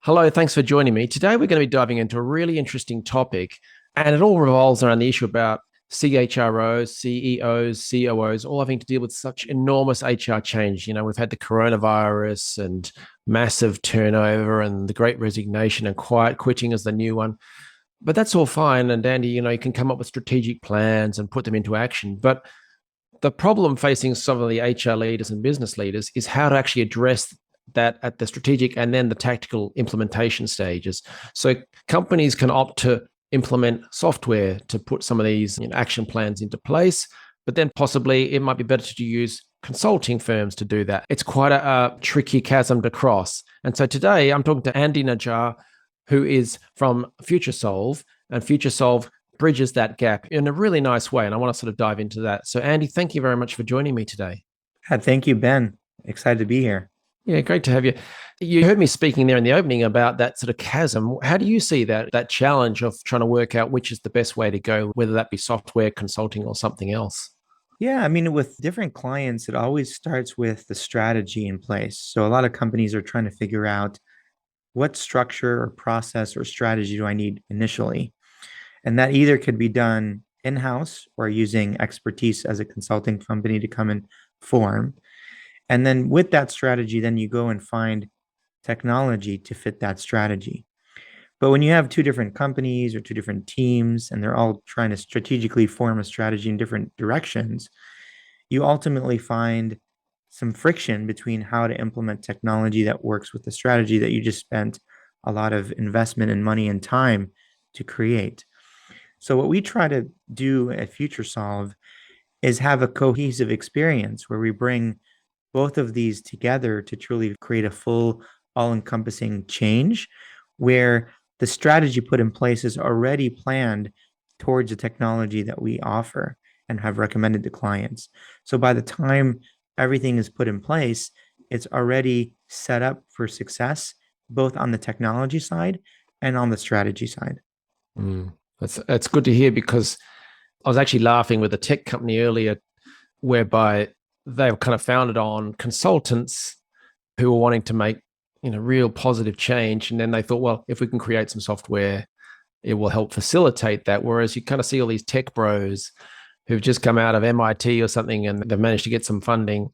Hello, thanks for joining me. Today, we're going to be diving into a really interesting topic, and it all revolves around the issue about CHROs, CEOs, COOs, all having to deal with such enormous HR change. We've had the coronavirus and massive turnover and the great resignation and quiet quitting as the new one. But that's all fine. And Andy, you can come up with strategic plans and put them into action. But the problem facing some of the HR leaders and business leaders is how to actually address that at the strategic and then the tactical implementation stages. So companies can opt to implement software to put some of these action plans into place, but then possibly it might be better to use consulting firms to do that. It's quite a tricky chasm to cross. And so today I'm talking to Andy Najjar, who is from FutureSolve, and FutureSolve bridges that gap in a really nice way. And I want to sort of dive into that. So Andy, thank you very much for joining me today. Thank you, Ben. Excited to be here. Yeah, great to have you. You heard me speaking there in the opening about that sort of chasm. How do you see that challenge of trying to work out which is the best way to go, whether that be software, consulting, or something else? Yeah, I mean, with different clients, it always starts with the strategy in place. So a lot of companies are trying to figure out what structure or process or strategy do I need initially? And that either could be done in-house or using expertise as a consulting company to come and form. And then with that strategy, then you go and find technology to fit that strategy. But when you have two different companies or two different teams, and they're all trying to strategically form a strategy in different directions, you ultimately find some friction between how to implement technology that works with the strategy that you just spent a lot of investment and money and time to create. So what we try to do at FutureSolve is have a cohesive experience where we bring both of these together to truly create a full, all-encompassing change where the strategy put in place is already planned towards the technology that we offer and have recommended to clients. So by the time everything is put in place, it's already set up for success, both on the technology side and on the strategy side. That's good to hear, because I was actually laughing with a tech company earlier whereby they were kind of founded on consultants who were wanting to make real positive change. And then they thought, well, if we can create some software, it will help facilitate that. Whereas you kind of see all these tech bros who've just come out of MIT or something, and they've managed to get some funding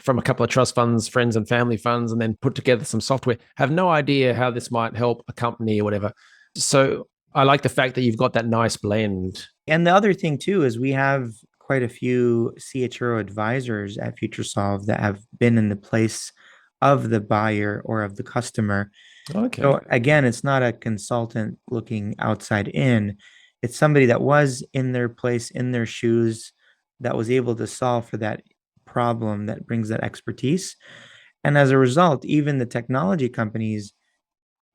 from a couple of trust funds, friends and family funds, and then put together some software, have no idea how this might help a company or whatever. So I like the fact that you've got that nice blend. And the other thing too is we have quite a few CHRO advisors at FutureSolve that have been in the place of the buyer or of the customer. Okay. So again, it's not a consultant looking outside in. It's somebody that was in their place, in their shoes, that was able to solve for that problem that brings that expertise. And as a result, even the technology companies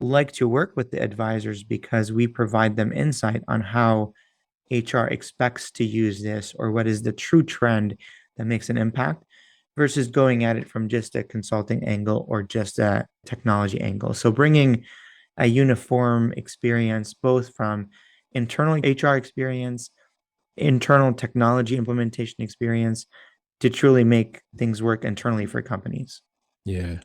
like to work with the advisors because we provide them insight on how HR expects to use this, or what is the true trend that makes an impact, versus going at it from just a consulting angle or just a technology angle. So bringing a uniform experience, both from internal HR experience, internal technology implementation experience, to truly make things work internally for companies. Yeah.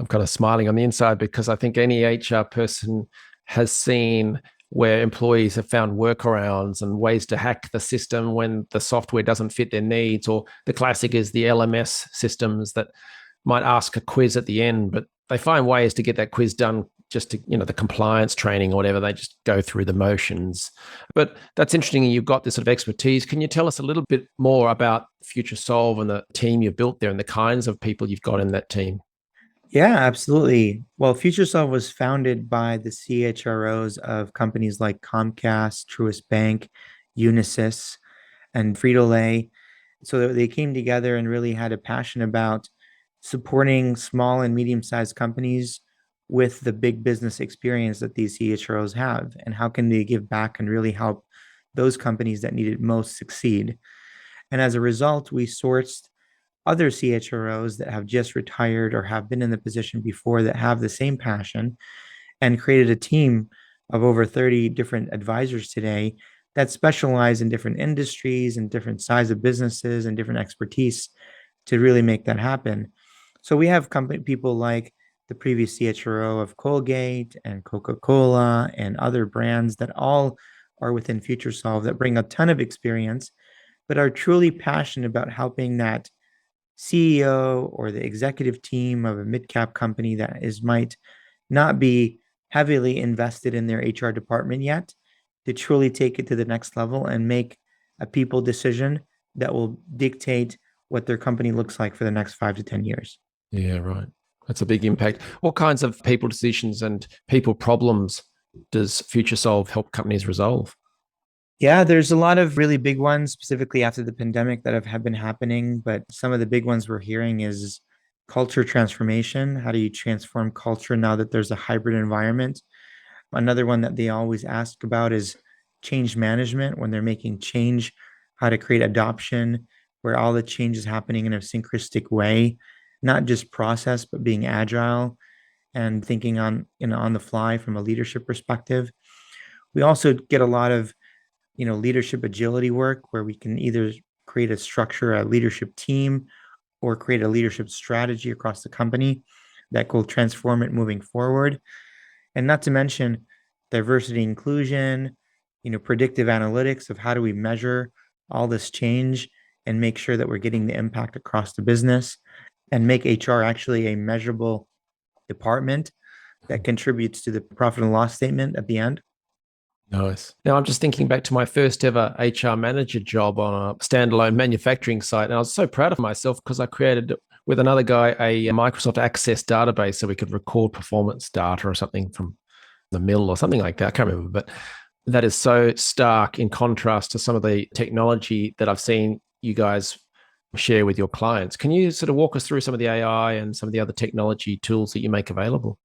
I'm kind of smiling on the inside because I think any HR person has seen where employees have found workarounds and ways to hack the system when the software doesn't fit their needs. Or the classic is the LMS systems that might ask a quiz at the end, but they find ways to get that quiz done just to, the compliance training or whatever. They just go through the motions. But that's interesting. You've got this sort of expertise. Can you tell us a little bit more about FutureSolve and the team you've built there and the kinds of people you've got in that team? Yeah, absolutely. Well, FutureSolve was founded by the CHROs of companies like Comcast, Truist Bank, Unisys, and Frito-Lay. So they came together and really had a passion about supporting small and medium-sized companies with the big business experience that these CHROs have, and how can they give back and really help those companies that need it most succeed. And as a result, we sourced other CHROs that have just retired or have been in the position before that have the same passion, and created a team of over 30 different advisors today that specialize in different industries and different size of businesses and different expertise to really make that happen. So we have people like the previous CHRO of Colgate and Coca-Cola and other brands that all are within FutureSolve that bring a ton of experience, but are truly passionate about helping that CEO or the executive team of a mid-cap company that might not be heavily invested in their HR department yet to truly take it to the next level and make a people decision that will dictate what their company looks like for the next 5 to 10 years. Yeah, right. That's a big impact. What kinds of people decisions and people problems does FutureSolve help companies resolve? Yeah, there's a lot of really big ones, specifically after the pandemic, that have been happening. But some of the big ones we're hearing is culture transformation. How do you transform culture now that there's a hybrid environment? Another one that they always ask about is change management when they're making change, how to create adoption, where all the change is happening in a synchronistic way, not just process, but being agile and thinking on the fly from a leadership perspective. We also get a lot of leadership agility work where we can either create a structure, a leadership team, or create a leadership strategy across the company that will transform it moving forward. And not to mention diversity inclusion, predictive analytics of how do we measure all this change and make sure that we're getting the impact across the business and make HR actually a measurable department that contributes to the profit and loss statement at the end. Nice. Now I'm just thinking back to my first ever HR manager job on a standalone manufacturing site. And I was so proud of myself because I created with another guy a Microsoft Access database so we could record performance data or something from the mill or something like that. I can't remember, but that is so stark in contrast to some of the technology that I've seen you guys share with your clients. Can you sort of walk us through some of the AI and some of the other technology tools that you make available?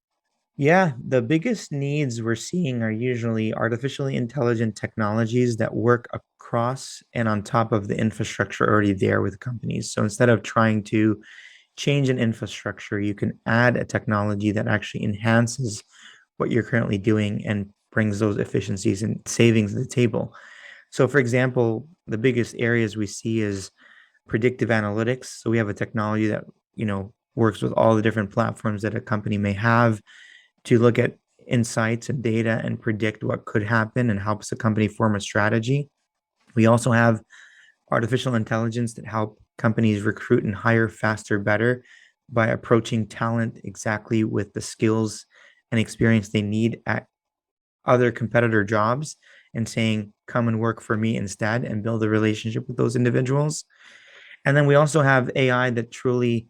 Yeah, the biggest needs we're seeing are usually artificially intelligent technologies that work across and on top of the infrastructure already there with companies. So instead of trying to change an infrastructure, you can add a technology that actually enhances what you're currently doing and brings those efficiencies and savings to the table. So, for example, the biggest areas we see is predictive analytics. So we have a technology that, works with all the different platforms that a company may have to look at insights and data and predict what could happen and helps the company form a strategy. We also have artificial intelligence that help companies recruit and hire faster, better by approaching talent exactly with the skills and experience they need at other competitor jobs and saying, come and work for me instead and build a relationship with those individuals. And then we also have AI that truly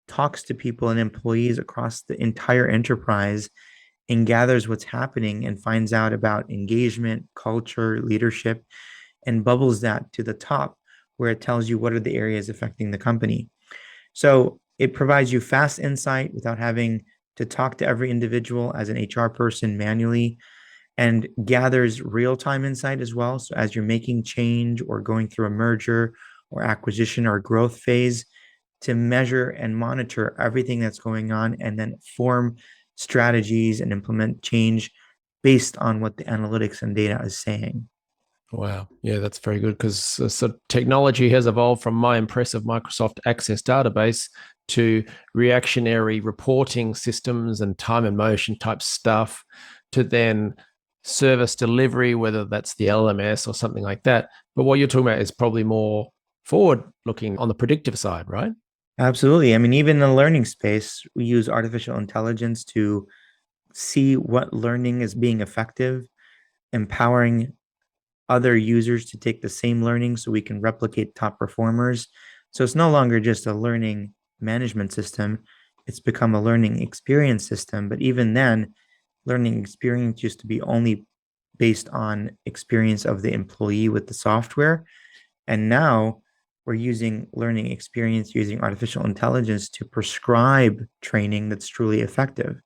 talks to people and employees across the entire enterprise and gathers what's happening and finds out about engagement, culture, leadership, and bubbles that to the top where it tells you what are the areas affecting the company. So it provides you fast insight without having to talk to every individual as an HR person manually and gathers real-time insight as well. So as you're making change or going through a merger or acquisition or growth phase, to measure and monitor everything that's going on and then form strategies and implement change based on what the analytics and data is saying. Wow. Yeah, that's very good because so technology has evolved from my impressive Microsoft Access database to reactionary reporting systems and time and motion type stuff to then service delivery, whether that's the LMS or something like that. But what you're talking about is probably more forward looking on the predictive side, right? Absolutely. I mean, even in the learning space, we use artificial intelligence to see what learning is being effective, empowering other users to take the same learning so we can replicate top performers. So it's no longer just a learning management system, it's become a learning experience system. But even then, learning experience used to be only based on experience of the employee with the software. And now we're using learning experience using artificial intelligence to prescribe training that's truly effective.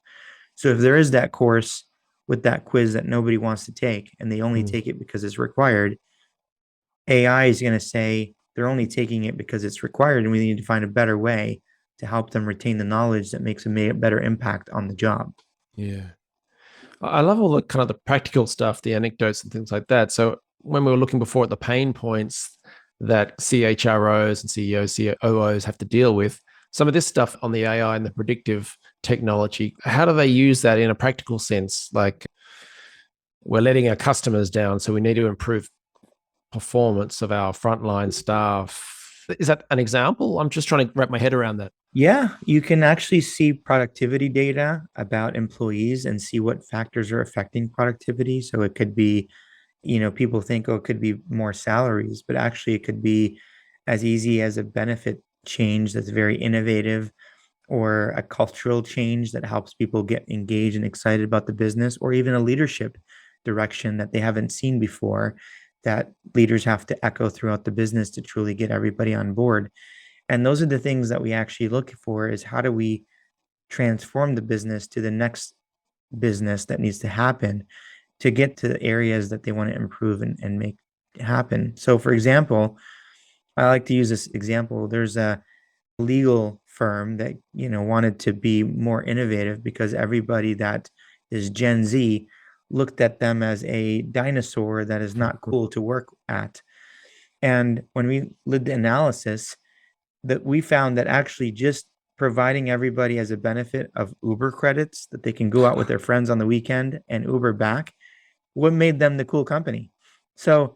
So if there is that course with that quiz that nobody wants to take and they only take it because it's required, AI is going to say they're only taking it because it's required and we need to find a better way to help them retain the knowledge that makes a better impact on the job. Yeah. I love all the kind of the practical stuff, the anecdotes and things like that. So when we were looking before at the pain points that CHROs and CEOs, COOs have to deal with, Some of this stuff on the AI and the predictive technology, how do they use that in a practical sense? Like, we're letting our customers down, so we need to improve performance of our frontline staff. Is that an example? I'm just trying to wrap my head around that. Yeah, you can actually see productivity data about employees and see what factors are affecting productivity. So it could be, people think, oh, it could be more salaries, but actually it could be as easy as a benefit change that's very innovative, or a cultural change that helps people get engaged and excited about the business, or even a leadership direction that they haven't seen before that leaders have to echo throughout the business to truly get everybody on board. And those are the things that we actually look for, is how do we transform the business to the next business that needs to happen to get to the areas that they want to improve and make happen. So for example, I like to use this example. There's a legal firm that wanted to be more innovative because everybody that is Gen Z looked at them as a dinosaur that is not cool to work at. And when we did the analysis, that we found that actually just providing everybody as a benefit of Uber credits that they can go out with their friends on the weekend and Uber back, what made them the cool company. So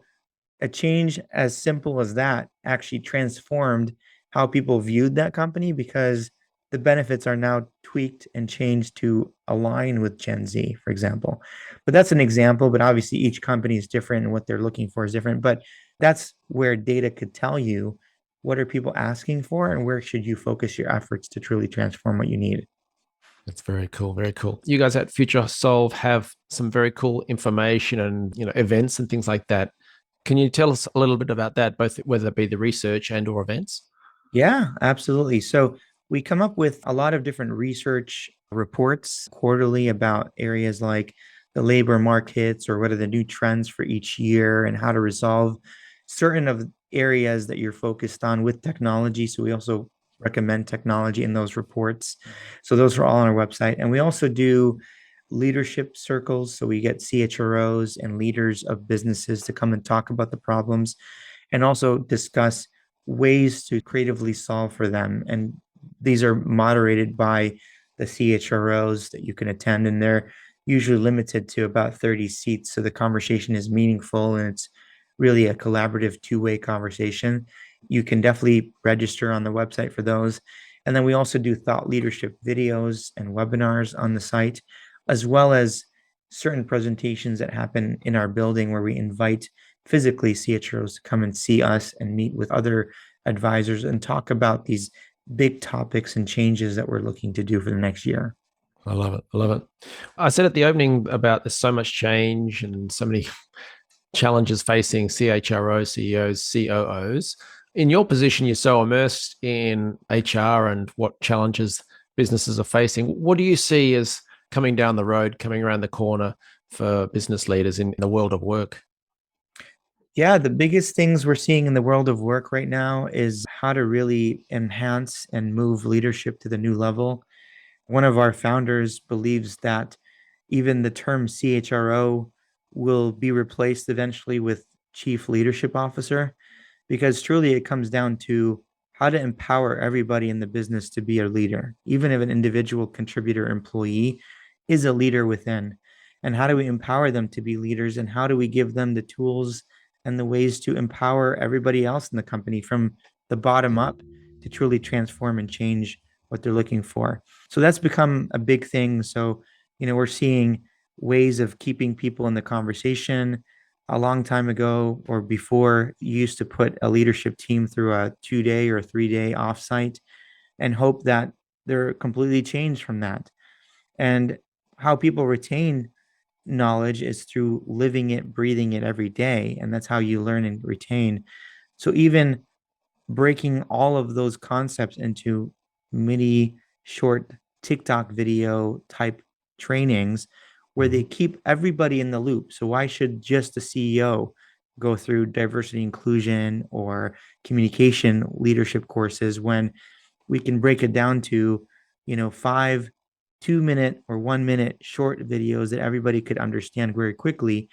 a change as simple as that actually transformed how people viewed that company, because the benefits are now tweaked and changed to align with Gen Z, for example. But that's an example, but obviously each company is different and what they're looking for is different. But that's where data could tell you what are people asking for and where should you focus your efforts to truly transform what you need. That's very cool. Very cool. You guys at FutureSolve have some very cool information and events and things like that. Can you tell us a little bit about that, both whether it be the research and or events? Yeah, absolutely. So we come up with a lot of different research reports quarterly about areas like the labor markets, or what are the new trends for each year, and how to resolve certain of areas that you're focused on with technology. So we also recommend technology in those reports. So those are all on our website. And we also do leadership circles. So we get CHROs and leaders of businesses to come and talk about the problems and also discuss ways to creatively solve for them. And these are moderated by the CHROs that you can attend, and they're usually limited to about 30 seats. So the conversation is meaningful and it's really a collaborative two-way conversation. You can definitely register on the website for those. And then we also do thought leadership videos and webinars on the site, as well as certain presentations that happen in our building where we invite physically CHROs to come and see us and meet with other advisors and talk about these big topics and changes that we're looking to do for the next year. I love it. I love it. I said at the opening about there's so much change and so many challenges facing CHROs, CEOs, COOs. In your position, you're so immersed in HR and what challenges businesses are facing. What do you see as coming down the road, coming around the corner for business leaders in the world of work? Yeah, the biggest things we're seeing in the world of work right now is how to really enhance and move leadership to the new level. One of our founders believes that even the term CHRO will be replaced eventually with Chief Leadership Officer, because truly it comes down to how to empower everybody in the business to be a leader, even if an individual contributor employee is a leader within. And how do we empower them to be leaders? And how do we give them the tools and the ways to empower everybody else in the company from the bottom up to truly transform and change what they're looking for? So that's become a big thing. So, we're seeing ways of keeping people in the conversation. A long time ago or before, you used to put a leadership team through a 2-day or 3-day offsite and hope that they're completely changed from that. And how people retain knowledge is through living it, breathing it every day. And that's how you learn and retain. So even breaking all of those concepts into mini short TikTok video type trainings where they keep everybody in the loop. So why should just the CEO go through diversity inclusion or communication leadership courses when we can break it down to, 5 2-minute or 1-minute short videos that everybody could understand very quickly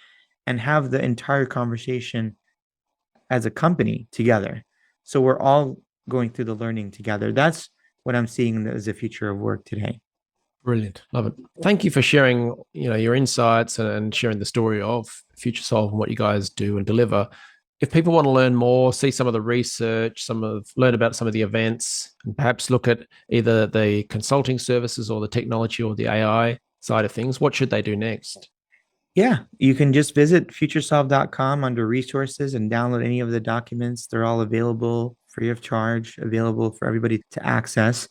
and have the entire conversation as a company together. So we're all going through the learning together. That's what I'm seeing as the future of work today. Brilliant. Love it. Thank you for sharing, your insights and sharing the story of FutureSolve and what you guys do and deliver. If people want to learn more, see some of the research, learn about some of the events, and perhaps look at either the consulting services or the technology or the AI side of things, what should they do next? Yeah, you can just visit futuresolve.com under resources and download any of the documents. They're all available free of charge, available for everybody to access.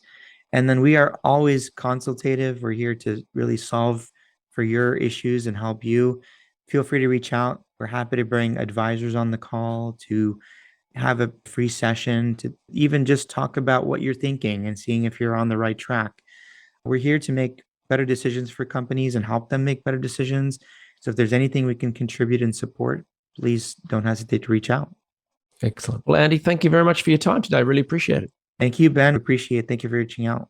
And then we are always consultative. We're here to really solve for your issues and help you. Feel free to reach out. We're happy to bring advisors on the call to have a free session to even just talk about what you're thinking and seeing if you're on the right track. We're here to make better decisions for companies and help them make better decisions. So if there's anything we can contribute and support, please don't hesitate to reach out. Excellent. Well, Andy, thank you very much for your time today. I really appreciate it. Thank you, Ben. Appreciate it. Thank you for reaching out.